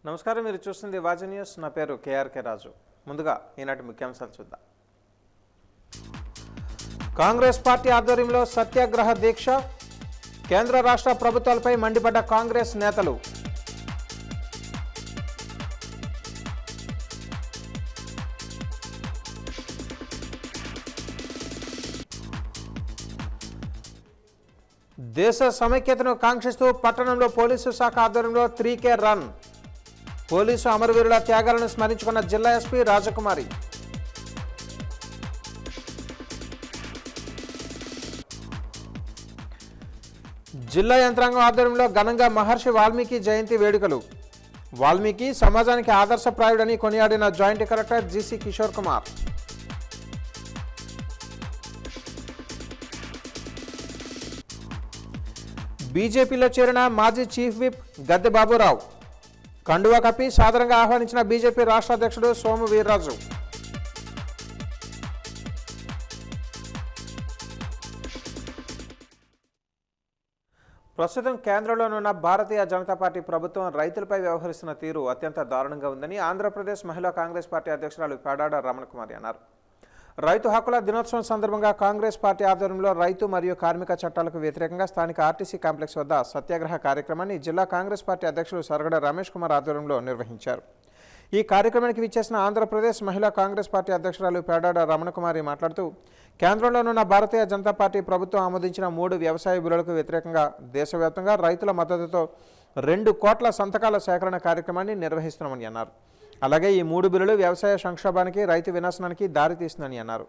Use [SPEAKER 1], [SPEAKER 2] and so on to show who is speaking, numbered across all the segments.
[SPEAKER 1] నమస్కారం, మీరు చూస్తుంది వాజీ న్యూస్. నా పేరు కేఆర్కే రాజు. ముందుగా ఈనాటి ముఖ్యాంశాలు చూద్దాం. కాంగ్రెస్ పార్టీ ఆధ్వర్యంలో సత్యాగ్రహ దీక్ష. కేంద్ర రాష్ట్ర ప్రభుత్వాలపై మండిపడ్డ కాంగ్రెస్ నేతలు. దేశ సమైక్యతను కాంక్షిస్తూ పట్టణంలో పోలీసు శాఖ ఆధ్వర్యంలో 3K రన్. పోలీసు అమరవీరుల త్యాగాలను స్మరించుకున్న జిల్లా ఎస్పీ రాజకుమారి. జిల్లా యంత్రాంగం ఆధ్వర్యంలో ఘనంగా మహర్షి వాల్మీకి జయంతి వేడుకలు. వాల్మీకి సమాజానికి ఆదర్శప్రాయుడని కొనియాడిన joint collector JC Kishore Kumar. బీజేపీలో చేరిన మాజీ చీఫ్ విప్ గద్దె బాబురావు. కండువా కప్పి సాదరంగా ఆహ్వానించిన బీజేపీ రాష్ట్ర అధ్యక్షుడు సోము వీర్రాజు. ప్రస్తుతం కేంద్రంలోనున్న భారతీయ జనతా పార్టీ ప్రభుత్వం రైతులపై వ్యవహరిస్తున్న తీరు అత్యంత దారుణంగా ఉందని ఆంధ్రప్రదేశ్ మహిళా కాంగ్రెస్ పార్టీ అధ్యక్షురాలు పేడాడ రమణకుమారి అన్నారు. రైతు హక్కుల దినోత్సవం సందర్భంగా కాంగ్రెస్ పార్టీ ఆధ్వర్యంలో రైతు మరియు కార్మిక చట్టాలకు వ్యతిరేకంగా స్థానిక ఆర్టీసీ కాంప్లెక్స్ వద్ద సత్యాగ్రహ కార్యక్రమాన్ని జిల్లా కాంగ్రెస్ పార్టీ అధ్యక్షులు సరగడ రమేష్ కుమార్ ఆధ్వర్యంలో నిర్వహించారు. ఈ కార్యక్రమానికి విచ్చేసిన ఆంధ్రప్రదేశ్ మహిళా కాంగ్రెస్ పార్టీ అధ్యక్షురాలు పేడాడ రమణకుమారి మాట్లాడుతూ కేంద్రంలోనున్న భారతీయ జనతా పార్టీ ప్రభుత్వం ఆమోదించిన 3 వ్యవసాయ బిల్లులకు వ్యతిరేకంగా దేశవ్యాప్తంగా రైతుల మద్దతుతో 2 కోట్ల సంతకాల సేకరణ కార్యక్రమాన్ని నిర్వహిస్తున్నామని అన్నారు. అలాగే ఈ 3 బిల్లులు వ్యవసాయ సంక్షోభానికి, రైతు వినాశనానికి దారితీస్తుందని అన్నారు.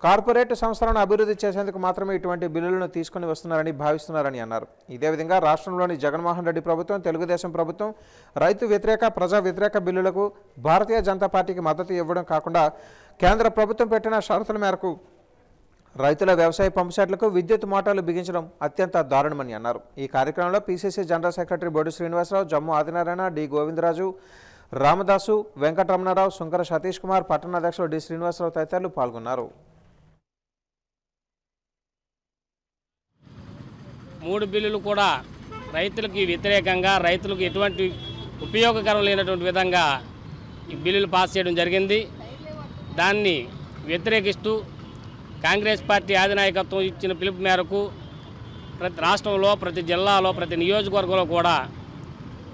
[SPEAKER 1] కార్పొరేట్ సంస్థలను అభివృద్ధి చేసేందుకు మాత్రమే ఇటువంటి బిల్లులను తీసుకుని వస్తున్నారని భావిస్తున్నారని అన్నారు. ఇదే విధంగా రాష్ట్రంలోని జగన్మోహన్ రెడ్డి ప్రభుత్వం, తెలుగుదేశం ప్రభుత్వం రైతు వ్యతిరేక, ప్రజా వ్యతిరేక బిల్లులకు భారతీయ జనతా పార్టీకి మద్దతు ఇవ్వడం కాకుండా కేంద్ర ప్రభుత్వం పెట్టిన షరతుల మేరకు రైతుల వ్యవసాయ పంపుసెట్లకు విద్యుత్ మోటార్లు బిగించడం అత్యంత దారుణమని అన్నారు. ఈ కార్యక్రమంలో పీసీసీ జనరల్ సెక్రటరీ బొడ్డు శ్రీనివాసరావు, జమ్ము ఆదినారాయణ, డి గోవిందరాజు, రామదాసు, వెంకటరమణారావు, శంకర సతీష్ కుమార్, పట్టణ అధ్యక్షులు డి శ్రీనివాసరావు తదితరులు పాల్గొన్నారు.
[SPEAKER 2] 3 బిల్లులు కూడా రైతులకి వ్యతిరేకంగా, రైతులకు ఎటువంటి ఉపయోగకరం లేనటువంటి విధంగా ఈ బిల్లులు పాస్ చేయడం జరిగింది. దాన్ని వ్యతిరేకిస్తూ కాంగ్రెస్ పార్టీ అధినాయకత్వం ఇచ్చిన పిలుపు మేరకు ప్రతి రాష్ట్రంలో, ప్రతి జిల్లాలో, ప్రతి నియోజకవర్గంలో కూడా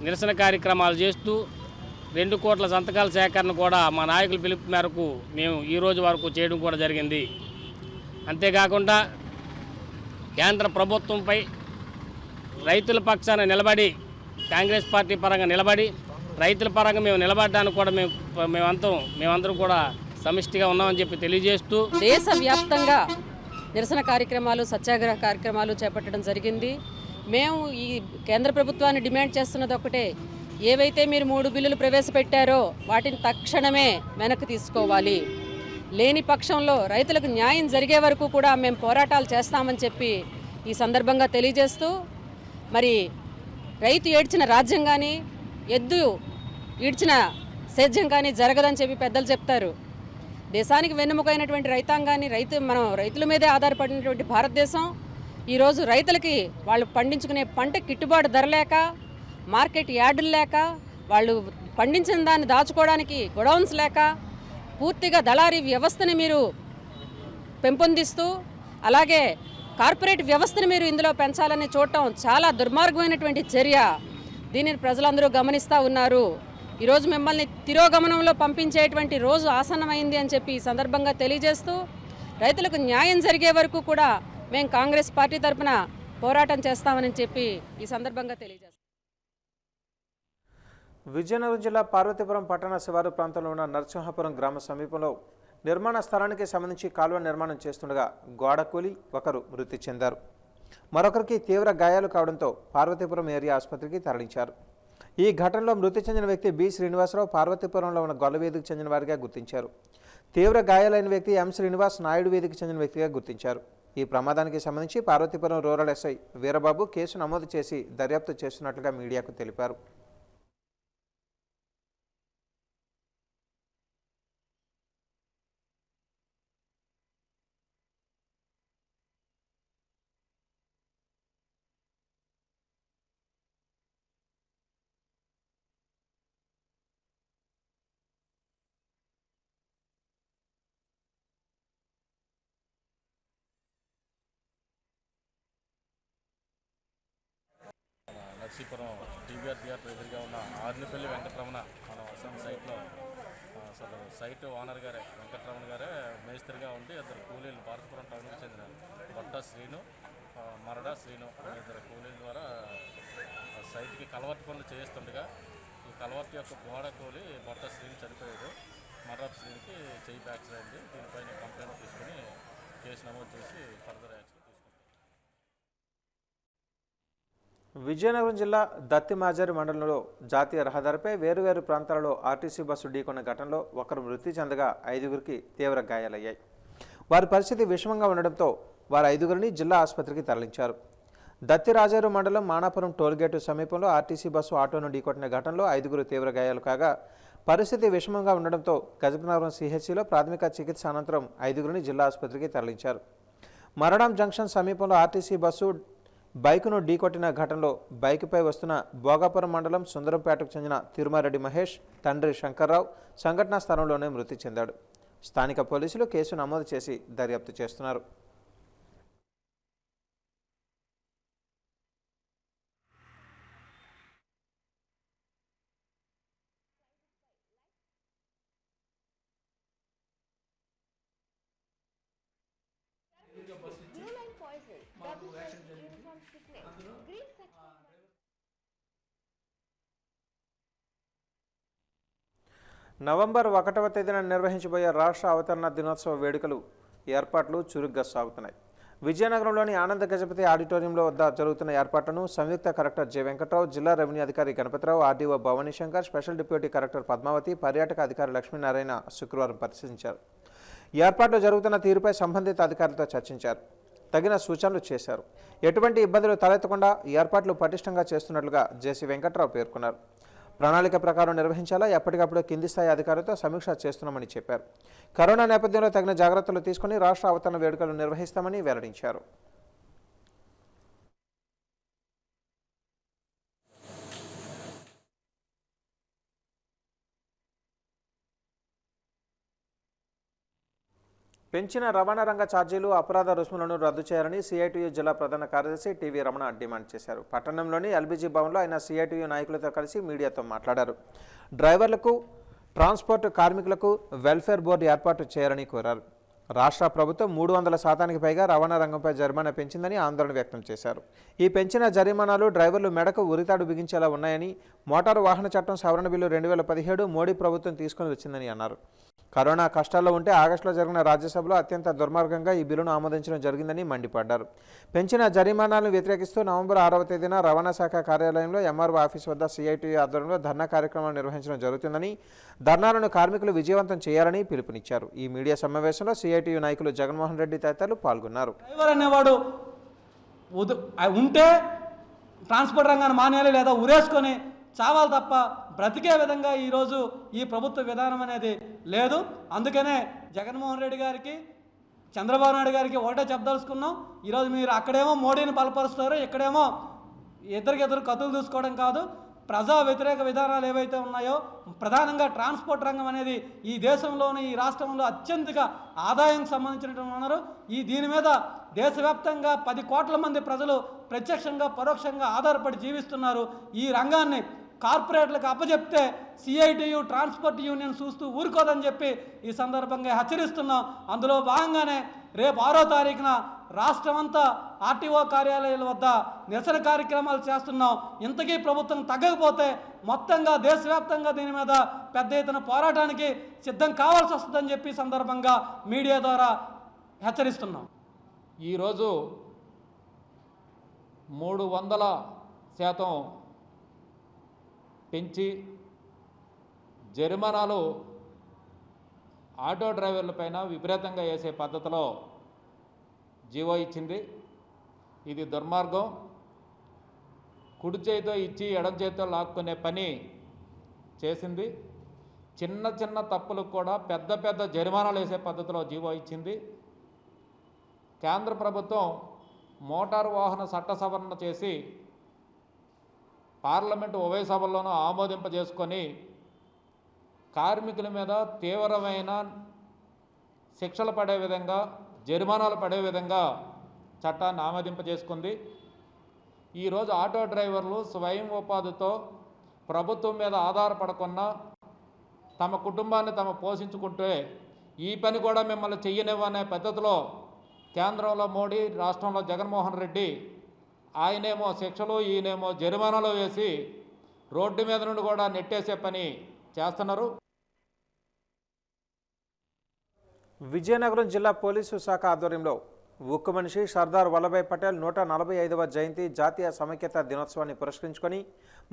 [SPEAKER 2] నిరసన కార్యక్రమాలు చేస్తూ 2 కోట్ల సంతకాల సేకరణ కూడా మా నాయకుల పిలుపు మేరకు మేము ఈ రోజు వరకు చేయడం కూడా జరిగింది. అంతేకాకుండా కేంద్ర ప్రభుత్వంపై రైతుల పక్షాన నిలబడి, కాంగ్రెస్ పార్టీ పరంగా నిలబడి, రైతుల పరంగా మేము నిలబడడానికి కూడా మేమందరం కూడా సమిష్టిగా ఉన్నామని చెప్పి తెలియజేస్తూ
[SPEAKER 3] దేశవ్యాప్తంగా నిరసన కార్యక్రమాలు, సత్యాగ్రహ కార్యక్రమాలు చేపట్టడం జరిగింది. మేము ఈ కేంద్ర ప్రభుత్వాన్ని డిమాండ్ చేస్తున్నది ఒకటే, ఏవైతే మీరు 3 బిల్లులు ప్రవేశపెట్టారో వాటిని తక్షణమే వెనక్కి తీసుకోవాలి. లేని పక్షంలో రైతులకు న్యాయం జరిగే వరకు కూడా మేము పోరాటాలు చేస్తామని చెప్పి ఈ సందర్భంగా తెలియజేస్తూ, మరి రైతు ఏడ్చిన రాజ్యం కానీ, ఎద్దు ఈడ్చిన సేద్యం కానీ జరగదని చెప్పి పెద్దలు చెప్తారు. దేశానికి వెన్నెముకైనటువంటి రైతాంగాన్ని, మనం రైతుల మీదే ఆధారపడినటువంటి భారతదేశం ఈరోజు రైతులకి వాళ్ళు పండించుకునే పంట గిట్టుబాటు ధర లేక, మార్కెట్ యార్డులు లేక, వాళ్ళు పండించిన దాన్ని దాచుకోవడానికి గొడౌన్స్ లేక, పూర్తిగా దళారీ వ్యవస్థని మీరు పెంపొందిస్తూ, అలాగే కార్పొరేట్ వ్యవస్థని మీరు ఇందులో పెంచాలని చూడటం చాలా దుర్మార్గమైనటువంటి చర్య. దీనిని ప్రజలందరూ గమనిస్తూ ఉన్నారు. ఈరోజు మిమ్మల్ని తిరోగమనంలో పంపించేటువంటి రోజు ఆసన్నమైంది అని చెప్పి ఈ సందర్భంగా తెలియజేస్తూ, రైతులకు న్యాయం జరిగే వరకు కూడా మేము కాంగ్రెస్ పార్టీ తరఫున పోరాటం చేస్తామని చెప్పి ఈ సందర్భంగా తెలియజేస్తాం.
[SPEAKER 1] విజయనగరం జిల్లా పార్వతీపురం పట్టణ శివారు ప్రాంతంలో ఉన్న నరసింహాపురం గ్రామ సమీపంలో నిర్మాణ స్థలానికి సంబంధించి కాలువ నిర్మాణం చేస్తుండగా గోడ కూలి ఒకరు మృతి చెందారు. మరొకరికి తీవ్ర గాయాలు కావడంతో పార్వతీపురం ఏరియా ఆసుపత్రికి తరలించారు. ఈ ఘటనలో మృతి చెందిన వ్యక్తి బి శ్రీనివాసరావు పార్వతీపురంలో ఉన్న గొల్లవీధికి చెందిన వారిగా గుర్తించారు. తీవ్ర గాయాలైన వ్యక్తి ఎం శ్రీనివాస్ నాయుడు వీధికి చెందిన వ్యక్తిగా గుర్తించారు. ఈ ప్రమాదానికి సంబంధించి Parvathipuram rural SI Veerababu case నమోదు చేసి దర్యాప్తు చేస్తున్నట్లుగా మీడియాకు తెలిపారు.
[SPEAKER 4] నర్సీపురం టీవీఆర్ థియేటర్ ఎదురుగా ఉన్న ఆర్నిపల్లి వెంకటరమణ మన అసలు సైట్లో అసలు సైట్ ఓనర్ గారే వెంకటరమణ గారే మేస్త్రిగా ఉండి ఇద్దరు కూలీలు భారతపురం టౌన్కి చెందిన బొట్ట శ్రీను మరడా శ్రీను అనే ఇద్దరు కూలీల ద్వారా సైట్కి కలవర్ట్ పనులు చేస్తుండగా ఈ కలవర్ట్ యొక్క గోడ కూలి బొట్ట శ్రీని చనిపోయాడు. మరడా శ్రీనికి చెయ్యి ఫ్రాక్చర్ అయింది. దీనిపైన కంప్లైంట్ తీసుకుని కేసు నమోదు చేసి ఫర్దర్ యాక్షన్ తీసుకుంటాం.
[SPEAKER 1] విజయనగరం జిల్లా దత్తిమాజరి మండలంలో జాతీయ రహదారిపై వేరువేరు ప్రాంతాలలో ఆర్టీసీ బస్సు ఢీకొన్న ఘటనలో ఒకరు మృతి చెందగా 5గురికి తీవ్ర గాయాలయ్యాయి. వారి పరిస్థితి విషమంగా ఉండడంతో వారు 5గురిని జిల్లా ఆసుపత్రికి తరలించారు. దత్తిరాజేరు మండలం మానాపురం టోల్గేటు సమీపంలో ఆర్టీసీ బస్సు ఆటోను ఢీకొట్టిన ఘటనలో 5గురు తీవ్ర గాయాలు కాగా పరిస్థితి విషమంగా ఉండడంతో గజపతినగరం సిహెచ్సిలో ప్రాథమిక చికిత్స అనంతరం 5గురిని జిల్లా ఆసుపత్రికి తరలించారు. మరడాం జంక్షన్ సమీపంలో ఆర్టీసీ బస్సు బైకును ఢీకొట్టిన ఘటనలో బైకుపై వస్తున్న భోగాపురం మండలం సుందరంపేటకు చెందిన తిరుమారెడ్డి మహేష్ తండ్రి శంకర్రావు సంఘటనా స్థలంలోనే మృతి చెందాడు. స్థానిక పోలీసులు కేసు నమోదు చేసి దర్యాప్తు చేస్తున్నారు. నవంబర్ 1వ తేదీన నిర్వహించబోయే రాష్ట్ర అవతరణ దినోత్సవ వేడుకలు ఏర్పాట్లు చురుగ్గా సాగుతున్నాయి. విజయనగరంలోని ఆనంద గజపతి ఆడిటోరియంలో వద్ద జరుగుతున్న ఏర్పాట్లను సంయుక్త కలెక్టర్ జె వెంకట్రావు, జిల్లా రెవెన్యూ అధికారి Ganapathirao, RDO Bhavanishankar, special deputy collector Padmavathi, పర్యాటక అధికారి లక్ష్మీనారాయణ శుక్రవారం పరిశీలించారు. ఏర్పాట్లు జరుగుతున్న తీరుపై సంబంధిత అధికారులతో చర్చించారు. తగిన సూచనలు చేశారు. ఎటువంటి ఇబ్బందులు తలెత్తకుండా ఏర్పాట్లు పటిష్టంగా చేస్తున్నట్లుగా జేసీ వెంకట్రావు పేర్కొన్నారు. ప్రణాళిక ప్రకారం నిర్వహించాలా ఎప్పటికప్పుడు కింది స్థాయి అధికారులతో సమీక్ష చేస్తున్నామని చెప్పారు. కరోనా నేపథ్యంలో తగిన జాగ్రత్తలు తీసుకుని రాష్ట్ర అవతరణ వేడుకలు నిర్వహిస్తామని వెల్లడించారు. పెంచిన రవాణా రంగ ఛార్జీలు, అపరాధ రుసుములను రద్దు చేయాలని సిఐటియు జిల్లా ప్రధాన కార్యదర్శి టీవీ రమణ డిమాండ్ చేశారు. పట్టణంలోని ఎల్బీజీ భవన్లో ఆయన సిఐటియు నాయకులతో కలిసి మీడియాతో మాట్లాడారు. డ్రైవర్లకు, ట్రాన్స్పోర్ట్ కార్మికులకు వెల్ఫేర్ బోర్డు ఏర్పాటు చేయాలని కోరారు. రాష్ట్ర ప్రభుత్వం 300% పైగా రవాణా రంగంపై జరిమానా పెంచిందని ఆందోళన వ్యక్తం చేశారు. ఈ పెంచిన జరిమానాలు డ్రైవర్లు మెడకు ఉరితాడు బిగించేలా ఉన్నాయని, మోటారు వాహన చట్టం సవరణ బిల్లు 2017 మోడీ ప్రభుత్వం తీసుకుని వచ్చిందని అన్నారు. కరోనా కష్టాల్లో ఉంటే ఆగస్టులో జరిగిన రాజ్యసభలో అత్యంత దుర్మార్గంగా ఈ బిల్లును ఆమోదించడం జరిగిందని మండిపడ్డారు. పెంచిన జరిమానాలను వ్యతిరేకిస్తూ నవంబర్ 6వ తేదీన రవాణా శాఖ కార్యాలయంలో ఎంఆర్ఓ ఆఫీస్ వద్ద సిఐటియు ఆధ్వర్యంలో ధర్నా కార్యక్రమాలు నిర్వహించడం జరుగుతుందని, ధర్నాలను కార్మికులు విజయవంతం చేయాలని పిలుపునిచ్చారు. ఈ మీడియా సమావేశంలో సిఐటియు నాయకులు జగన్మోహన్ రెడ్డి తదితరులు పాల్గొన్నారు.
[SPEAKER 5] డ్రైవర్ అనేవాడు ఉంటే ట్రాన్స్పోర్ట్ రంగాన్ని మానేయాలి, లేదా ఉరేసుకొని చావాలి తప్ప బ్రతికే విధంగా ఈరోజు ఈ ప్రభుత్వ విధానం అనేది లేదు. అందుకనే జగన్మోహన్ రెడ్డి గారికి, చంద్రబాబు నాయుడు గారికి ఒకటే చెప్పదలుచుకున్నాం. ఈరోజు మీరు అక్కడేమో మోడీని బలపరుస్తారు, ఇక్కడేమో ఇద్దరికిద్దరు కత్తులు చూసుకోవడం కాదు. ప్రజా వ్యతిరేక విధానాలు ఏవైతే ఉన్నాయో, ప్రధానంగా ట్రాన్స్పోర్ట్ రంగం అనేది ఈ దేశంలోని, ఈ రాష్ట్రంలో అత్యంత ఆదాయం సంబంధించినటువంటి ఉన్నారు. దీని మీద దేశవ్యాప్తంగా 10 కోట్ల మంది ప్రజలు ప్రత్యక్షంగా పరోక్షంగా ఆధారపడి జీవిస్తున్నారు. ఈ రంగాన్ని కార్పొరేట్లకు అప్పచెప్తే సిఐటియు, ట్రాన్స్పోర్ట్ యూనియన్ చూస్తూ ఊరుకోదని చెప్పి ఈ సందర్భంగా హెచ్చరిస్తున్నాం. అందులో భాగంగానే రేపు 6వ తారీఖున రాష్ట్రమంతా ఆర్టీఓ కార్యాలయాల వద్ద నిరసన కార్యక్రమాలు చేస్తున్నాం. ఇంతకీ ప్రభుత్వం తగ్గకపోతే మొత్తంగా దేశవ్యాప్తంగా దీని మీద పెద్ద ఎత్తున పోరాటానికి సిద్ధం కావాల్సి వస్తుందని చెప్పి సందర్భంగా మీడియా ద్వారా హెచ్చరిస్తున్నాం.
[SPEAKER 6] ఈరోజు 300% పెంచి జరిమానాలు ఆటో డ్రైవర్లపైన విపరీతంగా వేసే పద్ధతిలో జీవో ఇచ్చింది. ఇది దుర్మార్గం. కుడి చేతితో ఇచ్చి ఎడం చేతితో లాక్కునే పని చేసింది. చిన్న చిన్న తప్పులకు కూడా పెద్ద పెద్ద జరిమానాలు వేసే పద్ధతిలో జీవో ఇచ్చింది. కేంద్ర ప్రభుత్వం మోటారు వాహన చట్ట సవరణ చేసి పార్లమెంటు ఉభయ సభల్లోనూ ఆమోదింపజేసుకొని కార్మికుల మీద తీవ్రమైన శిక్షలు పడే విధంగా, జరిమానాలు పడే విధంగా చట్టాన్ని ఆమోదింపజేసుకుంది. ఈరోజు ఆటో డ్రైవర్లు స్వయం ఉపాధితో ప్రభుత్వం మీద ఆధారపడకుండా తమ కుటుంబాన్ని పోషించుకుంటే ఈ పని కూడా మిమ్మల్ని చెయ్యనివ్వనే పద్ధతిలో కేంద్రంలో మోడీ, రాష్ట్రంలో జగన్మోహన్ రెడ్డి ఆయనేమో శిక్షలు, ఈయనేమో జరిమానాలు వేసి రోడ్డు మీద నుండి కూడా నెట్టేసే పని చేస్తున్నారు.
[SPEAKER 1] విజయనగరం జిల్లా పోలీసు శాఖ ఆధ్వర్యంలో ఉక్కు మనిషి సర్దార్ వల్లభాయ్ పటేల్ 145వ జయంతి జాతీయ సమైక్యత దినోత్సవాన్ని పురస్కరించుకొని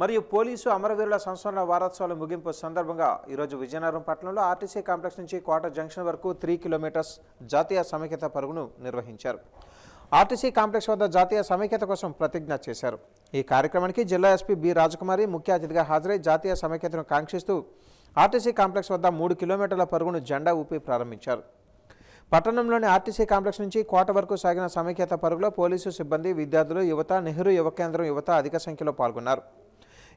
[SPEAKER 1] మరియు పోలీసు అమరవీరుల సంస్మరణ వారోత్సవాల ముగింపు సందర్భంగా ఈరోజు విజయనగరం పట్టణంలో ఆర్టీసీ కాంప్లెక్స్ నుంచి కోట జంక్షన్ వరకు 3 కిలోమీటర్స్ జాతీయ సమైక్యత పరుగును నిర్వహించారు. ఆర్టీసీ కాంప్లెక్స్ వద్ద జాతీయ సమైక్యత కోసం ప్రతిజ్ఞ చేశారు. ఈ కార్యక్రమానికి జిల్లా ఎస్పీ బి రాజకుమారి ముఖ్య అతిథిగా హాజరై జాతీయ సమైక్యతను కాంక్షిస్తూ ఆర్టీసీ కాంప్లెక్స్ వద్ద 3 కిలోమీటర్ల పరుగును జెండా ఊపి ప్రారంభించారు. పట్టణంలోని ఆర్టీసీ కాంప్లెక్స్ నుంచి కోట వరకు సాగిన సమైక్యత పరుగులో పోలీసు సిబ్బంది, విద్యార్థులు, యువత, నెహ్రూ యువ కేంద్రం యువత అధిక సంఖ్యలో పాల్గొన్నారు.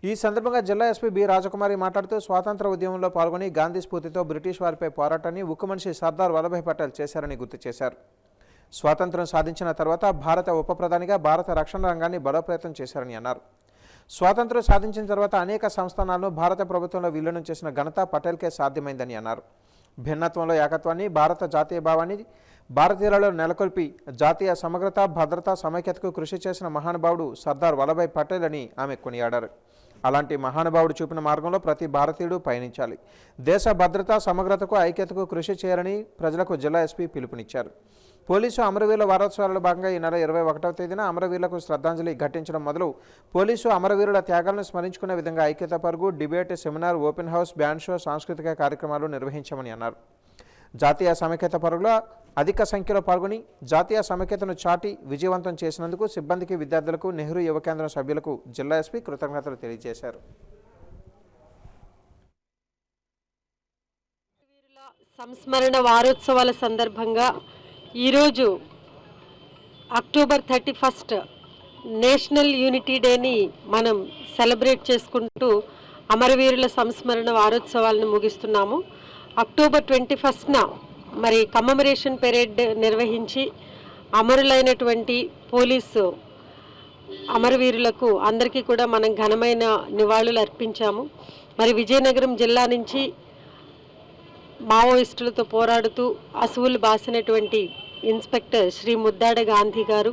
[SPEAKER 1] ఈ సందర్భంగా జిల్లా ఎస్పీ బి రాజకుమారి మాట్లాడుతూ స్వాతంత్ర ఉద్యమంలో పాల్గొని గాంధీ స్ఫూర్తితో బ్రిటిష్ వారిపై పోరాటాన్ని ఉక్కు మనిషి సర్దార్ వల్లభాయ్ పటేల్ చేశారని గుర్తు చేశారు. స్వాతంత్ర్యం సాధించిన తర్వాత భారత ఉప ప్రధానిగా భారత రక్షణ రంగాన్ని బలోపేతం చేశారని అన్నారు. స్వాతంత్ర్యం సాధించిన తర్వాత అనేక సంస్థానాలను భారత ప్రభుత్వంలో విలీనం చేసిన ఘనత పటేల్కే సాధ్యమైందని అన్నారు. భిన్నత్వంలో ఏకత్వాన్ని, భారత జాతీయ భావాన్ని భారతీయులలో నెలకొల్పి జాతీయ సమగ్రత, భద్రత, సమైక్యతకు కృషి చేసిన మహానుభావుడు సర్దార్ వల్లభాయ్ పటేల్ అని ఆమె కొనియాడారు. అలాంటి మహానుభావుడు చూపిన మార్గంలో ప్రతి భారతీయుడు పయనించాలి. దేశ భద్రత, సమగ్రతకు, ఐక్యతకు కృషి చేయాలని ప్రజలకు జిల్లా ఎస్పీ పిలుపునిచ్చారు. పోలీసు అమరవీరుల వారోత్సవాలలో భాగంగా ఈ నెల 21వ తేదీన అమరవీరులకు శ్రద్ధాంజలి ఘటించడం మొదలు పోలీసు అమరవీరుల త్యాగాలను స్మరించుకునే విధంగా ఐక్యత పరుగు, debate, seminar, open house, band show, సాంస్కృతిక కార్యక్రమాలు నిర్వహించామని అన్నారు. జాతీయ సమైక్యత పరుగులో అధిక సంఖ్యలో పాల్గొని జాతీయ సమైక్యతను చాటి విజయవంతం చేసినందుకు సిబ్బందికి, విద్యార్థులకు, నెహ్రూ యువ కేంద్రం సభ్యులకు జిల్లా ఎస్పీ కృతజ్ఞతలు తెలియజేశారు.
[SPEAKER 7] సంస్మరణ వారోత్సవాల సందర్భంగా ఈరోజు అక్టోబర్ 31 నేషనల్ యూనిటీ డేని మనం సెలబ్రేట్ చేసుకుంటూ అమరవీరుల సంస్మరణ వారోత్సవాలను ముగిస్తున్నాము. అక్టోబర్ 21న మరి కమమరేషన్ పెరేడ్ నిర్వహించి అమరులైనటువంటి పోలీసు అమరవీరులకు అందరికీ కూడా మనం ఘనమైన నివాళులు అర్పించాము. మరి విజయనగరం జిల్లా నుంచి మావోయిస్టులతో పోరాడుతూ అసువులు బాసినటువంటి ఇన్స్పెక్టర్ శ్రీ ముద్దాడ గాంధీ గారు,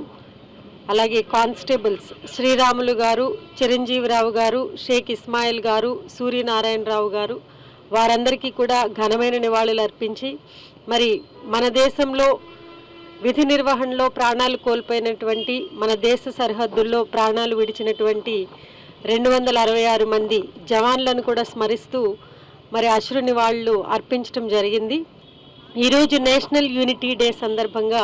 [SPEAKER 7] అలాగే కానిస్టేబుల్స్ శ్రీరాములు గారు, చిరంజీవిరావు గారు, షేక్ ఇస్మాయిల్ గారు, సూర్యనారాయణరావు గారు, వారందరికీ కూడా ఘనమైన నివాళులు అర్పించి మరి మన దేశంలో విధి నిర్వహణలో ప్రాణాలు కోల్పోయినటువంటి, మన దేశ సరిహద్దుల్లో ప్రాణాలు విడిచినటువంటి 266 మంది జవాన్లను కూడా స్మరిస్తూ మరి అశ్రు నివాళులు అర్పించడం జరిగింది. ఈరోజు నేషనల్ యూనిటీ డే సందర్భంగా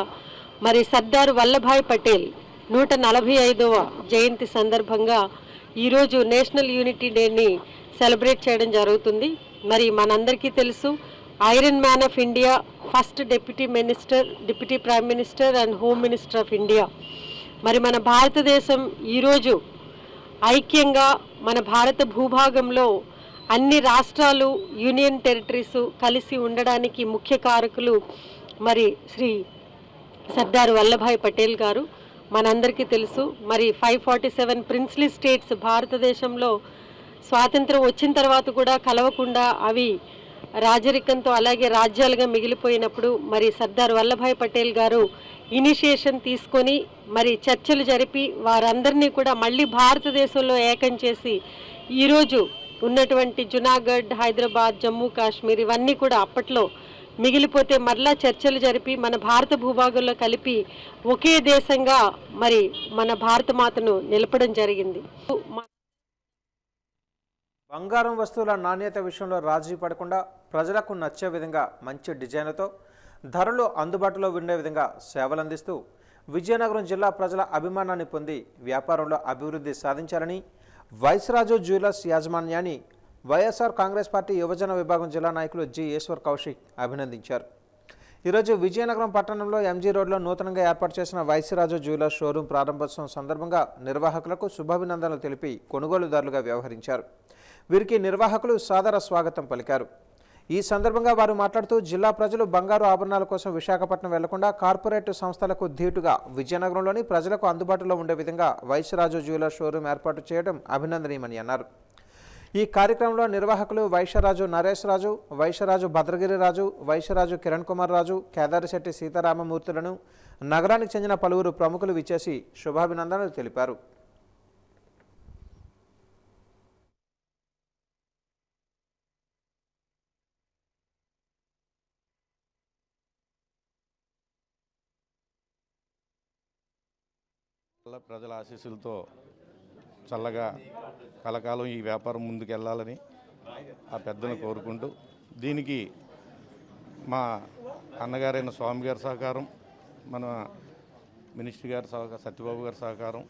[SPEAKER 7] మరి సర్దార్ వల్లభాయ్ పటేల్ 145వ జయంతి సందర్భంగా ఈరోజు నేషనల్ యూనిటీ డేని సెలబ్రేట్ చేయడం జరుగుతుంది. మరి మనందరికీ తెలుసు, iron man of India, first deputy prime minister and home minister of India. మరి మన భారతదేశం ఈరోజు ఐక్యంగా మన భారత భూభాగంలో అన్ని రాష్ట్రాలు, యూనియన్ టెరిటరీస్ కలిసి ఉండడానికి ముఖ్య కారకులు మరి శ్రీ సర్దార్ వల్లభాయ్ పటేల్ గారు. మనందరికీ తెలుసు, మరి 547 ప్రిన్స్లీ స్టేట్స్ భారతదేశంలో స్వాతంత్రం వచ్చిన తర్వాత కూడా కలవకుండా అవి రాజరికంతో అలాగే రాజ్యాలుగా మిగిలిపోయినప్పుడు మరి సర్దార్ వల్లభాయ్ పటేల్ గారు ఇనిషియేషన్ తీసుకొని మరి చర్చలు జరిపి వారందరినీ కూడా మళ్ళీ భారతదేశంలో ఏకం చేసి ఈరోజు ఉన్నటువంటి జునాగఢ్, హైదరాబాద్, జమ్మూ కాశ్మీర్ ఇవన్నీ కూడా అప్పట్లో మిగిలిపోతే మరలా చర్చలు జరిపి మన భారత భూభాగంలో కలిపి ఒకే దేశంగా మరి మన భారత మాతను నిలపడం జరిగింది.
[SPEAKER 1] బంగారం వస్తువుల నాణ్యత విషయంలో రాజీ పడకుండా ప్రజలకు నచ్చే విధంగా మంచి డిజైన్లతో ధరలు అందుబాటులో ఉండే విధంగా సేవలు అందిస్తూ విజయనగరం జిల్లా ప్రజల అభిమానాన్ని పొంది వ్యాపారంలో అభివృద్ధి సాధించాలని వైస్రాజు జ్యువెలర్స్ యాజమాన్యాన్ని వైఎస్ఆర్ కాంగ్రెస్ పార్టీ యువజన విభాగం జిల్లా నాయకులు జి ఈశ్వర్ కౌశిక్ అభినందించారు. ఈరోజు విజయనగరం పట్టణంలో ఎంజీ రోడ్లో నూతనంగా ఏర్పాటు చేసిన వైస్రాజు జ్యువెలర్స్ షోరూం ప్రారంభోత్సవం సందర్భంగా నిర్వాహకులకు శుభాభినందనలు తెలిపి కొనుగోలుదారులుగా వ్యవహరించారు. వీరికి నిర్వాహకులు సాదర స్వాగతం పలికారు. ఈ సందర్భంగా వారు మాట్లాడుతూ జిల్లా ప్రజలు బంగారు ఆభరణాల కోసం విశాఖపట్నం వెళ్లకుండా కార్పొరేట్ సంస్థలకు ధీటుగా విజయనగరంలోని ప్రజలకు అందుబాటులో ఉండే విధంగా వైశ్యరాజు జ్యువెలర్ షోరూం ఏర్పాటు చేయడం అభినందనీయమని అన్నారు. ఈ కార్యక్రమంలో నిర్వాహకులు వైశ్యరాజు నరేష్ రాజు, వైశ్యరాజు భద్రగిరి రాజు, వైశ్యరాజు కిరణ్ కుమార్ రాజు, కేదారిశెట్టి సీతారామమూర్తులను నగరానికి చెందిన పలువురు ప్రముఖులు విచ్చేసి శుభాభినందనలు తెలిపారు.
[SPEAKER 8] ప్రజల ఆశీస్సులతో చల్లగా కలకాలం ఈ వ్యాపారం ముందుకు వెళ్ళాలని ఆ పెద్దను కోరుకుంటూ, దీనికి మా అన్నగారైన స్వామి గారి సహకారం, మన మినిస్టర్ గారి సహకారం, సత్యబాబు గారి సహకారం,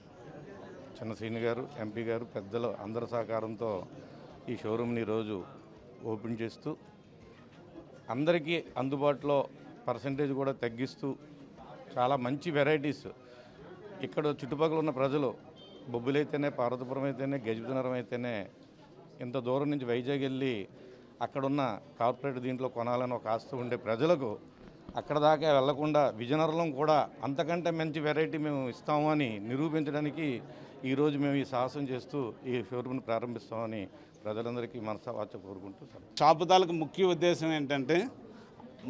[SPEAKER 8] చిన్నశ్రీని గారు, ఎంపీ గారు, పెద్దలు అందరి సహకారంతో ఈ షోరూమ్ని ఈరోజు ఓపెన్ చేస్తూ అందరికీ అందుబాటులో పర్సంటేజ్ కూడా తగ్గిస్తూ చాలా మంచి వెరైటీస్ ఇక్కడ చుట్టుపక్కల ఉన్న ప్రజలు బొబ్బులైతేనే, పార్వతీపురం అయితేనే, గజపతినగరం అయితేనే ఇంత దూరం నుంచి వైజాగ్ వెళ్ళి అక్కడున్న కార్పొరేట్ దీంట్లో కొనాలని ఒక ఆస్తి ఉండే ప్రజలకు అక్కడ దాకా వెళ్లకుండా విజయనగరంలో కూడా అంతకంటే మంచి వెరైటీ మేము ఇస్తాము అని నిరూపించడానికి ఈరోజు మేము ఈ సాహసం చేస్తూ ఈ షోరూమ్ని ప్రారంభిస్తామని ప్రజలందరికీ మనసావాచ కోరుకుంటూ.
[SPEAKER 9] షాపు తాలూకు ముఖ్య ఉద్దేశం ఏంటంటే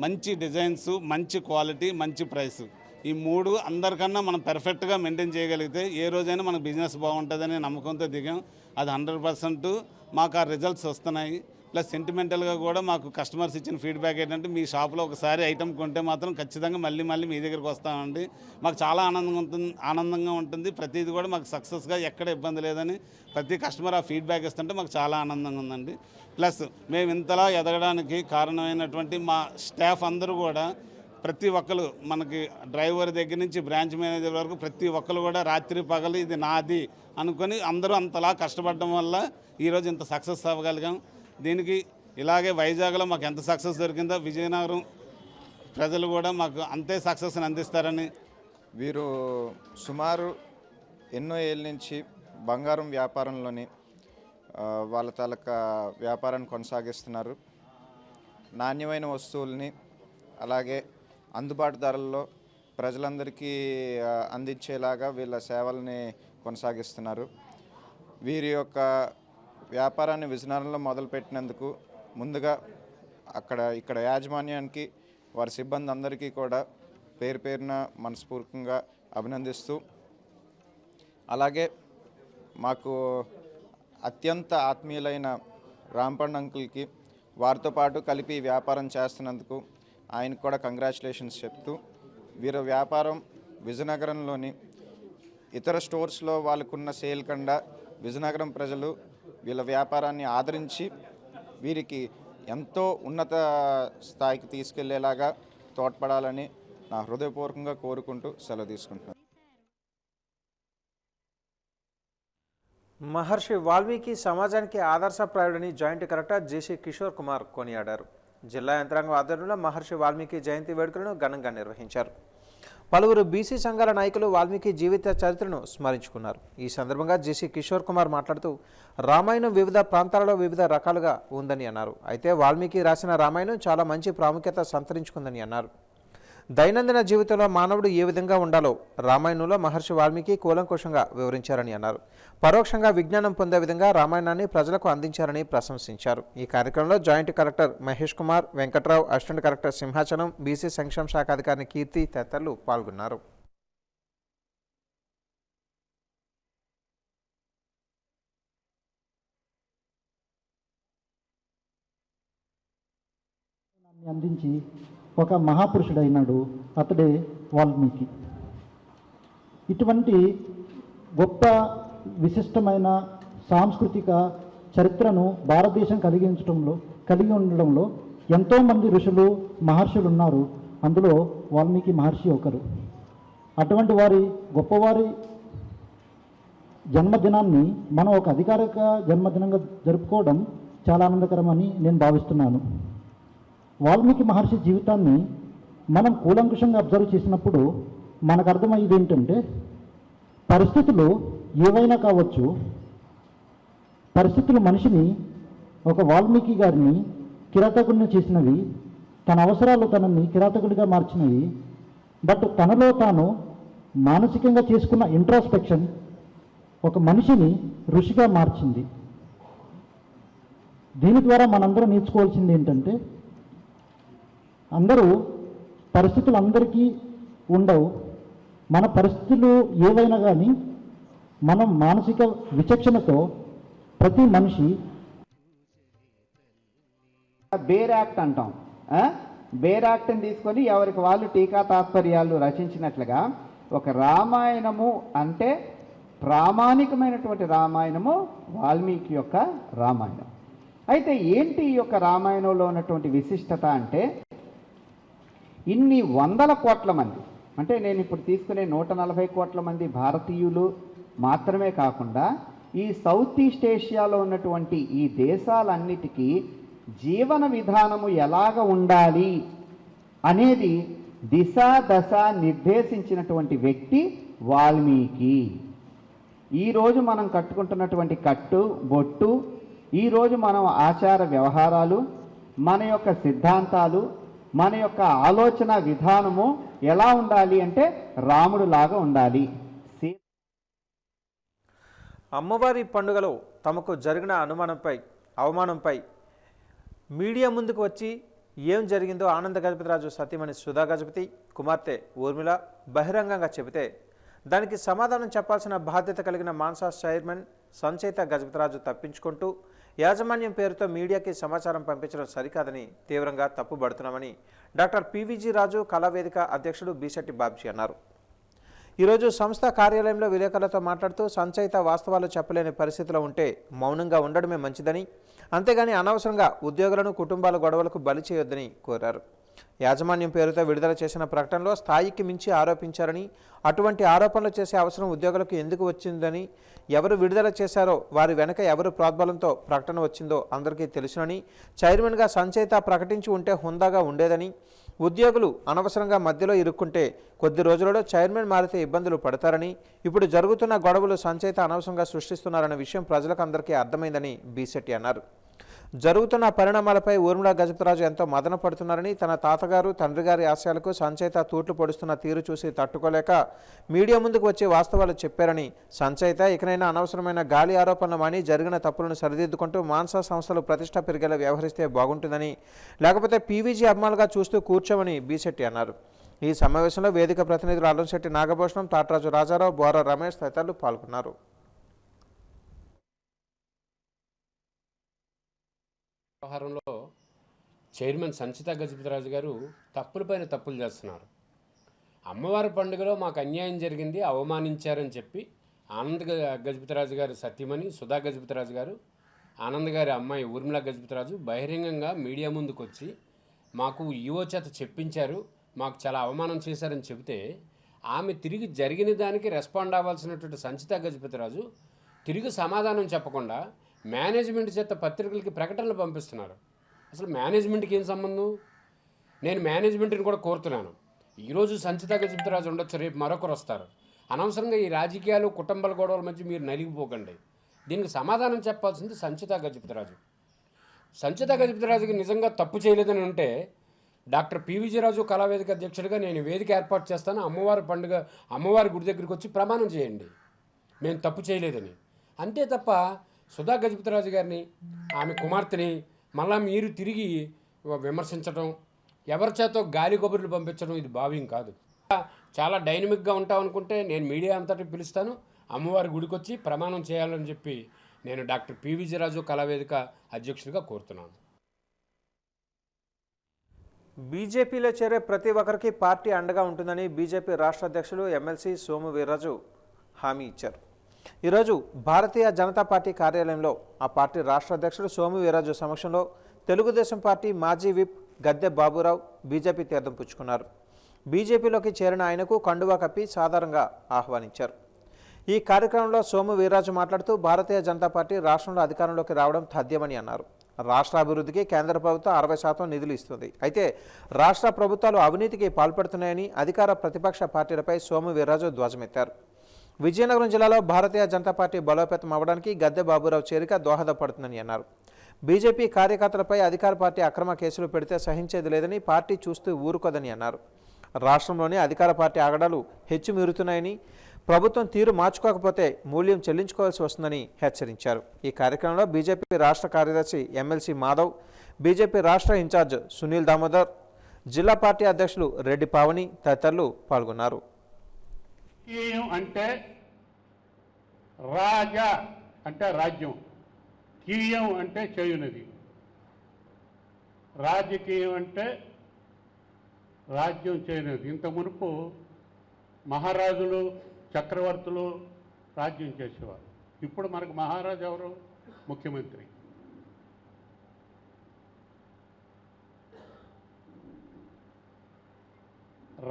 [SPEAKER 9] మంచి డిజైన్స్, మంచి క్వాలిటీ, మంచి ప్రైస్. ఈ మూడు అందరికన్నా మనం పెర్ఫెక్ట్గా మెయింటైన్ చేయగలిగితే ఏ రోజైనా మనకు బిజినెస్ బాగుంటుందనే నమ్మకంతో దిగాం. అది 100% మాకు ఆ రిజల్ట్స్ వస్తున్నాయి. ప్లస్ సెంటిమెంటల్గా కూడా మాకు కస్టమర్స్ ఇచ్చిన ఫీడ్బ్యాక్ ఏంటంటే మీ షాప్లో ఒకసారి ఐటమ్ కొంటే మాత్రం ఖచ్చితంగా మళ్ళీ మీ దగ్గరికి వస్తామండి. మాకు చాలా ఆనందంగా ఉంటుంది. ప్రతిదీ కూడా మాకు సక్సెస్గా ఎక్కడ ఇబ్బంది లేదని ప్రతి కస్టమర్ ఆ ఫీడ్బ్యాక్ ఇస్తుంటే మాకు చాలా ఆనందంగా ఉందండి. ప్లస్ మేము ఇంతలా ఎదగడానికి కారణమైనటువంటి మా స్టాఫ్ అందరూ కూడా ప్రతి ఒక్కరు, మనకి డ్రైవర్ దగ్గర నుంచి బ్రాంచ్ మేనేజర్ వరకు ప్రతి ఒక్కరు కూడా రాత్రి పగలు ఇది నాది అనుకొని అందరూ అంతలా కష్టపడడం వల్ల ఈరోజు ఇంత సక్సెస్ అవ్వగలిగాం. దీనికి ఇలాగే వైజాగ్లో మాకు ఎంత సక్సెస్ దొరికిందో విజయనగరం ప్రజలు కూడా మాకు అంతే సక్సెస్ని అందిస్తారని.
[SPEAKER 10] వీరు సుమారు ఎన్నో ఏళ్ళ నుంచి బంగారం వ్యాపారంలోని వాళ్ళ తాలూకా వ్యాపారాన్ని కొనసాగిస్తున్నారు. నాణ్యమైన వస్తువుల్ని అలాగే అందుబాటు ధరల్లో ప్రజలందరికీ అందించేలాగా వీళ్ళ సేవల్ని కొనసాగిస్తున్నారు. వీరి యొక్క వ్యాపారాన్ని విజయనగరంలో మొదలుపెట్టినందుకు ముందుగా ఇక్కడ యాజమాన్యానికి, వారి సిబ్బంది అందరికీ కూడా పేరు పేరున మనస్ఫూర్తిగా అభినందిస్తూ, అలాగే మాకు అత్యంత ఆత్మీయులైన రాంపండ్ అంకుల్కి వారితో పాటు కలిపి వ్యాపారం చేస్తున్నందుకు ఆయనకు కూడా కంగ్రాచులేషన్స్ చెప్తూ, వీరి వ్యాపారం విజయనగరంలోని ఇతర స్టోర్స్లో వాళ్ళకున్న సేల్ కన్నా విజయనగరం ప్రజలు వీళ్ళ వ్యాపారాన్ని ఆదరించి వీరికి ఎంతో ఉన్నత స్థాయికి తీసుకెళ్లేలాగా తోడ్పడాలని నా హృదయపూర్వకంగా కోరుకుంటూ సెలవు తీసుకుంటున్నాను.
[SPEAKER 1] మహర్షి వాల్మీకి సమాజానికి ఆదర్శప్రాయుడని joint collector JC Kishore Kumar కొనియాడారు. జిల్లా యంత్రాంగం ఆధ్వర్యంలో మహర్షి వాల్మీకి జయంతి వేడుకలను ఘనంగా నిర్వహించారు. పలువురు బీసీ సంఘాల నాయకులు వాల్మీకి జీవిత చరిత్రను స్మరించుకున్నారు. ఈ సందర్భంగా జేసీ కిషోర్ కుమార్ మాట్లాడుతూ రామాయణం వివిధ ప్రాంతాలలో వివిధ రకాలుగా ఉందని అన్నారు. అయితే వాల్మీకి రాసిన రామాయణం చాలా మంచి ప్రాముఖ్యత సంతరించుకుందని అన్నారు. దైనందిన జీవితంలో మానవుడు ఏ విధంగా ఉండాలో రామాయణంలో మహర్షి వాల్మీకి కూలంకుషంగా వివరించారని అన్నారు. పరోక్షంగా విజ్ఞానం పొందే విధంగా రామాయణాన్ని ప్రజలకు అందించారని ప్రశంసించారు. ఈ కార్యక్రమంలో joint collector Mahesh Kumar, Venkatrao, assistant collector Simhachalam, BC సంక్షేమ శాఖ అధికారిని కీర్తి తదితరులు పాల్గొన్నారు.
[SPEAKER 11] అందించి ఒక మహాపురుషుడైనాడు, అతడే వాల్మీకి. ఇటువంటి గొప్ప విశిష్టమైన సాంస్కృతిక చరిత్రను భారతదేశం కలిగి ఉండడంలో ఎంతోమంది ఋషులు, మహర్షులు ఉన్నారు. అందులో వాల్మీకి మహర్షి ఒకరు. అటువంటి వారి గొప్పవారి జన్మదినాన్ని మనం ఒక అధికారిక జన్మదినంగా జరుపుకోవడం చాలా ఆనందకరమని నేను భావిస్తున్నాను. వాల్మీకి మహర్షి జీవితాన్ని మనం కూలంకుషంగా అబ్జర్వ్ చేసినప్పుడు మనకు అర్థమయ్యేది ఏంటంటే, పరిస్థితులు ఏవైనా కావచ్చు, పరిస్థితులు మనిషిని, ఒక వాల్మీకి గారిని కిరాతకుడిని చేసినవి, తన అవసరాలు తనని కిరాతకుడిగా మార్చినవి. బట్ తనలో తాను మానసికంగా చేసుకున్న ఇంట్రాస్పెక్షన్ ఒక మనిషిని ఋషిగా మార్చింది. దీని ద్వారా మనందరం నేర్చుకోవాల్సింది ఏంటంటే, పరిస్థితులు అందరికీ ఉండవు. మన పరిస్థితులు ఏవైనా కానీ మనం మానసిక విచక్షణతో ప్రతి మనిషి
[SPEAKER 12] బేర్ యాక్ట్ అంటాం. బేర్ యాక్ట్ని తీసుకొని ఎవరికి వాళ్ళు టీకా తాత్పర్యాలు రచించినట్లుగా ఒక రామాయణము అంటే ప్రామాణికమైనటువంటి రామాయణము వాల్మీకి యొక్క రామాయణం. అయితే ఏంటి ఈ యొక్క రామాయణంలో ఉన్నటువంటి విశిష్టత అంటే, ఇన్ని వందల కోట్ల మంది, అంటే నేను ఇప్పుడు తీసుకునే 140 కోట్ల మంది భారతీయులు మాత్రమే కాకుండా ఈ సౌత్ ఈస్ట్ ఏషియాలో ఉన్నటువంటి ఈ దేశాలన్నిటికీ జీవన విధానము ఎలాగ ఉండాలి అనేది దిశ దశ నిర్దేశించినటువంటి వ్యక్తి వాల్మీకి. ఈరోజు మనం కట్టుకుంటున్నటువంటి కట్టు బొట్టు, ఈరోజు మనం ఆచార వ్యవహారాలు, మన యొక్క సిద్ధాంతాలు, మన యొక్క ఆలోచన విధానము ఎలా ఉండాలి అంటే రాముడు లాగా ఉండాలి.
[SPEAKER 1] అమ్మవారి పండుగలో తమకు జరిగిన అవమానంపై మీడియా ముందుకు వచ్చి ఏం జరిగిందో ఆనంద గజపతిరాజు సతీమణి సుధా గజపతి కుమార్తె ఊర్మిళ బహిరంగంగా చెబితే దానికి సమాధానం చెప్పాల్సిన బాధ్యత కలిగిన మాన్సాస్ చైర్మన్ సంచయిత గజపతిరాజు తప్పించుకుంటూ యాజమాన్యం పేరుతో మీడియాకి సమాచారం పంపించడం సరికాదని తీవ్రంగా తప్పుబడుతున్నామని డాక్టర్ పివిజి రాజు కళావేదిక అధ్యక్షుడు బీశెట్టి బాబ్జీ అన్నారు. ఈరోజు సంస్థ కార్యాలయంలో విలేకరులతో మాట్లాడుతూ సంచయిత వాస్తవాలు చెప్పలేని పరిస్థితిలో ఉంటే మౌనంగా ఉండడమే మంచిదని, అంతేగాని అనవసరంగా ఉద్యోగులను కుటుంబాల గొడవలకు బలి చేయొద్దని కోరారు. యాజమాన్యం పేరుతో విడుదల చేసిన ప్రకటనలో స్థాయికి మించి ఆరోపించారని, అటువంటి ఆరోపణలు చేసే అవసరం ఉద్యోగులకు ఎందుకు వచ్చిందని, ఎవరు విడుదల చేశారో వారి వెనక ఎవరు ప్రోద్బలంతో ప్రకటన వచ్చిందో అందరికీ తెలుసునని, చైర్మన్గా సంచయిత ప్రకటించి ఉంటే హుందాగా ఉండేదని, ఉద్యోగులు అనవసరంగా మధ్యలో ఇరుక్కుంటే కొద్ది రోజులలో చైర్మన్ మారితే ఇబ్బందులు పడతారని, ఇప్పుడు జరుగుతున్న గొడవలు సంచయిత అనవసరంగా సృష్టిస్తున్నారన్న విషయం ప్రజలకు అందరికీ అర్థమైందని బీశెట్టి అన్నారు. జరుగుతున్న పరిణామాలపై ఊర్మిళ గజపతిరాజు ఎంతో మదన పడుతున్నారని, తన తాతగారు తండ్రి గారి ఆశయాలకు సంచయిత తూట్లు పొడుస్తున్న తీరు చూసి తట్టుకోలేక మీడియా ముందుకు వచ్చి వాస్తవాలు చెప్పారని, సంచయిత ఇకనైనా అనవసరమైన గాలి ఆరోపణలు మాని జరిగిన తప్పులను సరిదిద్దుకుంటూ మాన్సా సంస్థలు ప్రతిష్ట పెరిగేలా వ్యవహరిస్తే బాగుంటుందని, లేకపోతే పీవీజీ అభిమానులుగా చూస్తూ కూర్చోమని బీశెట్టి అన్నారు. ఈ సమావేశంలో వేదిక ప్రతినిధులు అల్లంశెట్టి నాగభూషణం, తాటరాజు రాజారావు, బోర రమేష్ తదితరులు పాల్గొన్నారు.
[SPEAKER 13] వ్యవహారంలో చైర్మన్ సంచిత గజపతిరాజు గారు తప్పులపైన తప్పులు చేస్తున్నారు. అమ్మవారి పండుగలో మాకు అన్యాయం జరిగింది, అవమానించారని చెప్పి ఆనంద్ గజపతిరాజు గారు సతీమణి సుధా గజపతిరాజు గారు, ఆనంద్ గారి అమ్మాయి ఊర్మిళ గజపతిరాజు బహిరంగంగా మీడియా ముందుకు వచ్చి మాకు ఈవో చేత చెప్పించారు, మాకు చాలా అవమానం చేశారని చెబితే ఆమె తిరిగి జరిగిన దానికి రెస్పాండ్ అవ్వాల్సినటువంటి సంచిత గజపతిరాజు తిరిగి సమాధానం చెప్పకుండా మేనేజ్మెంట్ చేత పత్రికలకి ప్రకటనలు పంపిస్తున్నారు. అసలు మేనేజ్మెంట్కి ఏం సంబంధం? నేను మేనేజ్మెంట్ని కూడా కోరుతున్నాను, ఈరోజు సంచిత గజపతిరాజు ఉండొచ్చు, రేపు మరొకరు వస్తారు. అనవసరంగా ఈ రాజకీయాలు కుటుంబాల గొడవల మధ్య మీరు నలిగిపోకండి. దీనికి సమాధానం చెప్పాల్సింది సంచిత గజపతిరాజు. సంచిత గజపతిరాజుకి నిజంగా తప్పు చేయలేదని ఉంటే డాక్టర్ పివిజి రాజు కళావేదిక అధ్యక్షుడిగా నేను వేదిక ఏర్పాటు చేస్తాను, అమ్మవారి పండుగ అమ్మవారి గుడి దగ్గరికి వచ్చి ప్రమాణం చేయండి మేము తప్పు చేయలేదని. అంతే తప్ప సుధా గజపతిరాజు గారిని ఆమె కుమార్తెని మళ్ళా మీరు తిరిగి విమర్శించడం, ఎవరి చేతో గాలి కబుర్లు పంపించడం ఇది భావ్యం కాదు. చాలా డైనమిక్గా ఉంటాం అనుకుంటే నేను మీడియా అంతటి పిలుస్తాను, అమ్మవారి గుడికి వచ్చి ప్రమాణం చేయాలని చెప్పి నేను డాక్టర్ పివిజి రాజు కళావేదిక అధ్యక్షుడిగా కోరుతున్నాను.
[SPEAKER 1] బీజేపీలో చేరే ప్రతి ఒక్కరికి పార్టీ అండగా ఉంటుందని బీజేపీ రాష్ట్ర అధ్యక్షులు ఎమ్మెల్సీ సోము వీర్రాజు హామీ ఇచ్చారు. ఈరోజు భారతీయ జనతా పార్టీ కార్యాలయంలో ఆ పార్టీ రాష్ట్ర అధ్యక్షుడు సోము వీర్రాజు సమక్షంలో తెలుగుదేశం పార్టీ మాజీ విప్ గద్దె బాబురావు బీజేపీ తీర్థం పుచ్చుకున్నారు. బీజేపీలోకి చేరిన ఆయనకు కండువా కప్పి సాధారణంగా ఆహ్వానించారు. ఈ కార్యక్రమంలో సోము వీర్రాజు మాట్లాడుతూ భారతీయ జనతా పార్టీ రాష్ట్రంలో అధికారంలోకి రావడం తథ్యమని అన్నారు. రాష్ట్ర అభివృద్ధికి కేంద్ర ప్రభుత్వం 60% నిధులు ఇస్తుంది, అయితే రాష్ట్ర ప్రభుత్వాలు అవినీతికి పాల్పడుతున్నాయని అధికార ప్రతిపక్ష పార్టీలపై సోము వీర్రాజు ధ్వజమెత్తారు. విజయనగరం జిల్లాలో భారతీయ జనతా పార్టీ బలోపేతం అవ్వడానికి గద్దె బాబురావు చేరిక దోహదపడుతుందని అన్నారు. బీజేపీ కార్యకర్తలపై అధికార పార్టీ అక్రమ కేసులు పెడితే సహించేది లేదని, పార్టీ చూస్తూ ఊరుకోదని అన్నారు. రాష్ట్రంలోని అధికార పార్టీ ఆగడాలు హెచ్చుమీరుతున్నాయని, ప్రభుత్వం తీరు మార్చుకోకపోతే మూల్యం చెల్లించుకోవాల్సి వస్తుందని హెచ్చరించారు. ఈ కార్యక్రమంలో బీజేపీ రాష్ట్ర కార్యదర్శి ఎమ్మెల్సీ మాధవ్, బీజేపీ రాష్ట్ర ఇన్ఛార్జ్ సునీల్ దామోదర్, జిల్లా పార్టీ అధ్యక్షులు రెడ్డి పావని తదితరులు పాల్గొన్నారు.
[SPEAKER 14] అంటే రాజా అంటే రాజ్యం, కీయం అంటే చేయునది, రాజకీయం అంటే రాజ్యం చేయనది. ఇంత మునుపు మహారాజులు చక్రవర్తులు రాజ్యం చేసేవారు. ఇప్పుడు మనకు మహారాజు ఎవరు? ముఖ్యమంత్రి.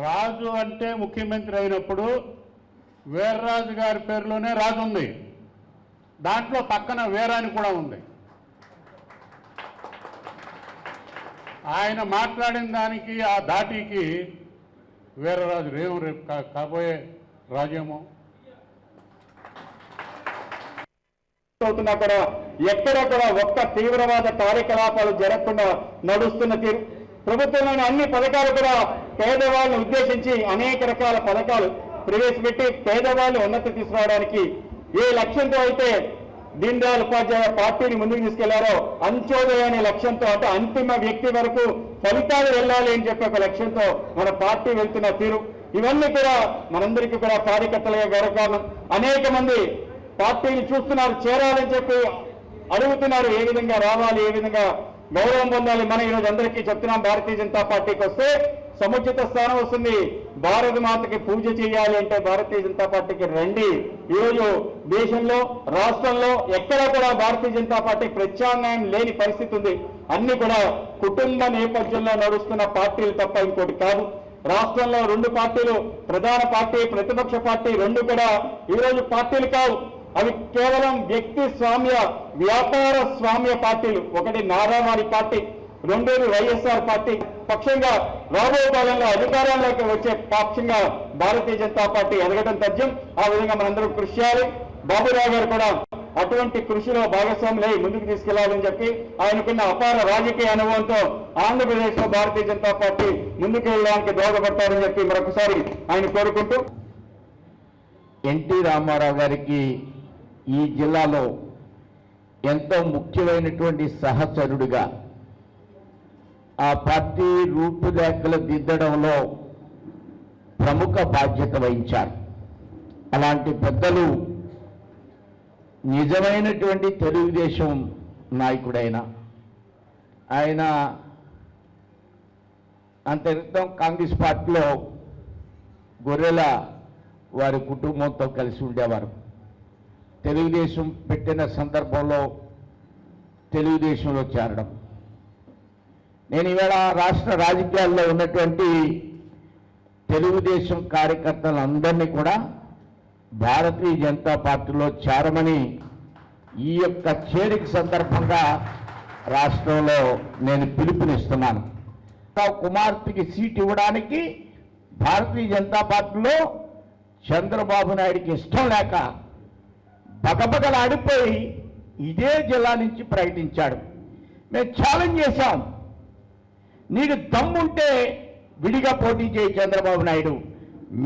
[SPEAKER 14] రాజు అంటే ముఖ్యమంత్రి అయినప్పుడు వీర్రాజు గారి పేరులోనే రాజు ఉంది, దాంట్లో పక్కన వీరాని కూడా ఉంది. ఆయన మాట్లాడిన దానికి ఆ ధాటికి వీరరాజు రేము రేపు కాబోయే రాజేమో.
[SPEAKER 15] అవుతున్నా కూడా ఎక్కడ కూడా ఒక్క తీవ్రవాద కార్యకలాపాలు జరగకుండా నడుస్తున్న తీరు, ప్రభుత్వంలోని అన్ని పథకాలు కూడా పేదవాళ్ళని ఉద్దేశించి అనేక రకాల పథకాలు ప్రవేశపెట్టి పేదవాళ్ళు ఉన్నతి తీసుకురావడానికి ఏ లక్ష్యంతో అయితే దీన్ దయాళ్ ఉపాధ్యాయ పార్టీని ముందుకు తీసుకెళ్లారో, అంత్యోదయ అనే లక్ష్యంతో, అంటే అంతిమ వ్యక్తి వరకు ఫలితాలు వెళ్ళాలి అని చెప్పి ఒక లక్ష్యంతో మన పార్టీ వెళ్తున్న తీరు, ఇవన్నీ కూడా మనందరికీ కూడా కార్యకర్తలుగా గౌరవకారణం. అనేక మంది పార్టీని చూస్తున్నారు, చేరాలని చెప్పి అడుగుతున్నారు, ఏ విధంగా రావాలి, ఏ విధంగా గౌరవం పొందాలి. మనం ఈరోజు అందరికీ చెప్తున్నాం, భారతీయ జనతా పార్టీకి వస్తే సముచిత స్థానం వస్తుంది. భారత మాతకి పూజ చేయాలి అంటే భారతీయ జనతా పార్టీకి రండి. ఈరోజు దేశంలో రాష్ట్రంలో ఎక్కడ కూడా భారతీయ జనతా పార్టీ ప్రత్యామ్నాయం లేని పరిస్థితి ఉంది. అన్ని కూడా కుటుంబ నేపథ్యంలో నడుస్తున్న పార్టీలు తప్ప ఇంకోటి కాదు. రాష్ట్రంలో రెండు పార్టీలు, ప్రధాన పార్టీ ప్రతిపక్ష పార్టీ, రెండు కూడా ఈరోజు పార్టీలు కావు. అవి కేవలం వ్యక్తి స్వామ్య వ్యాపార స్వామ్య పార్టీలు. ఒకటి నారావారి పార్టీ, రెండోది వైఎస్ఆర్ పార్టీ. పక్షంగా రాబోయే కాలంలో అధికారంలోకి వచ్చే పక్షంగా భారతీయ జనతా పార్టీ ఎదగడం తథ్యం. ఆ విధంగా మనందరూ కృషి చేయాలి. బాబురావు గారు కూడా అటువంటి కృషిలో భాగస్వాములై ముందుకు తీసుకెళ్లాలని చెప్పి ఆయనకున్న అపార రాజకీయ అనుభవంతో ఆంధ్రప్రదేశ్ లో భారతీయ జనతా పార్టీ ముందుకు వెళ్ళడానికి దోహదపడతారని చెప్పి మరొకసారి ఆయన కోరుకుంటూ,
[SPEAKER 12] ఎన్టీ రామారావు గారికి ఈ జిల్లాలో ఎంతో ముఖ్యమైనటువంటి సహచరుడిగా ఆ పార్టీ రూపురేఖలు దిద్దడంలో ప్రముఖ బాధ్యత వహించారు. అలాంటి పెద్దలు నిజమైనటువంటి తెలుగుదేశం నాయకుడైన ఆయన అంత క్రితం కాంగ్రెస్ పార్టీలో గొర్రెల వారి కుటుంబంతో కలిసి ఉండేవారు. తెలుగుదేశం పెట్టిన సందర్భంలో తెలుగుదేశంలో చేరడం. నేను ఈవేళ రాష్ట్ర రాజకీయాల్లో ఉన్నటువంటి తెలుగుదేశం కార్యకర్తలందరినీ కూడా భారతీయ జనతా పార్టీలో చేరమని ఈ యొక్క చేరిక సందర్భంగా రాష్ట్రంలో నేను పిలుపునిస్తున్నాను. కుమార్తెకి సీట్ ఇవ్వడానికి భారతీయ జనతా పార్టీలో చంద్రబాబు నాయుడికి ఇష్టం లేక బగబగలాడిపోయి ఇదే జిల్లా నుంచి ప్రకటించాడు. మేము ఛాలెంజ్ చేశాం, నీకు దమ్ముంటే విడిగా పోటీ చేయి చంద్రబాబు నాయుడు,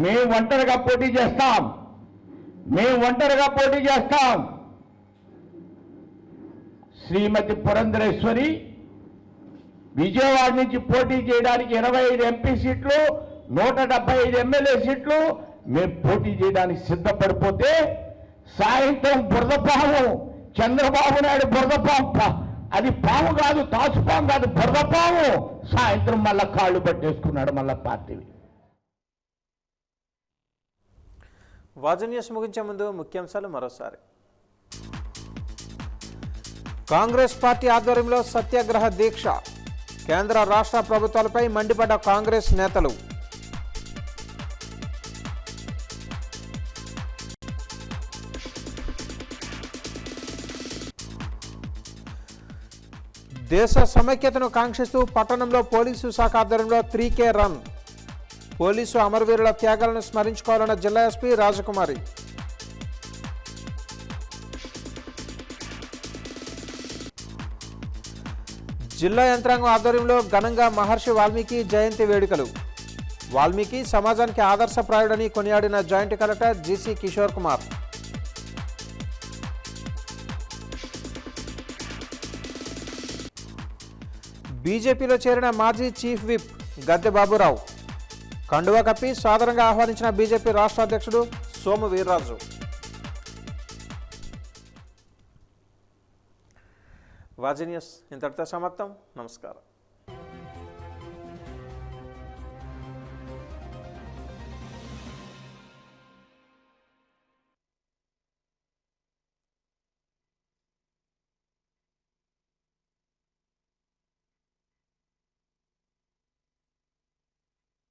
[SPEAKER 12] మేము ఒంటరిగా పోటీ చేస్తాం, మేము ఒంటరిగా పోటీ చేస్తాం. శ్రీమతి పురంధరేశ్వరి విజయవాడ నుంచి పోటీ చేయడానికి 25 ఎంపీ సీట్లు, 175 ఎమ్మెల్యే సీట్లు మేము పోటీ చేయడానికి సిద్ధపడిపోతే సాయంత్రం బురదపాము, చంద్రబాబు నాయుడు బురదపాము, అది పాము కాదు, తాసుపాము కాదు, బురదపాము, సాయంత్రం మళ్ళా కాళ్ళు పట్టేసుకున్నాడు మళ్ళా పార్టీ.
[SPEAKER 1] వాజన్ న్యూస్ ముగించే ముందు ముఖ్యాంశాలు మరోసారి. కాంగ్రెస్ పార్టీ ఆధ్వర్యంలో సత్యాగ్రహ దీక్ష, కేంద్ర రాష్ట్ర ప్రభుత్వాలపై మండిపడ్డ కాంగ్రెస్ నేతలు. దేశ సమైక్యతను కాంక్షిస్తూ పట్టణంలో పోలీసు శాఖ ఆధ్వర్యంలో 3K రన్, పోలీసు అమరవీరుల త్యాగాలను స్మరించుకోవాలన్న జిల్లా ఎస్పీ రాజకుమారి. జిల్లా యంత్రాంగం ఆధ్వర్యంలో ఘనంగా మహర్షి వాల్మీకి జయంతి వేడుకలు. వాల్మీకి సమాజానికి ఆదర్శప్రాయుడని కొనియాడిన joint collector JC Kishore Kumar. బీజేపీలో చేరిన మాజీ చీఫ్ విప్ గద్దె బాబురావు. కండువా కప్పి సాదరంగా ఆహ్వానించిన బీజేపీ రాష్ట్ర అధ్యక్షుడు సోము వీర్రాజు. వాజీ న్యూస్ ఇంతటితో సమాప్తం. నమస్కారం.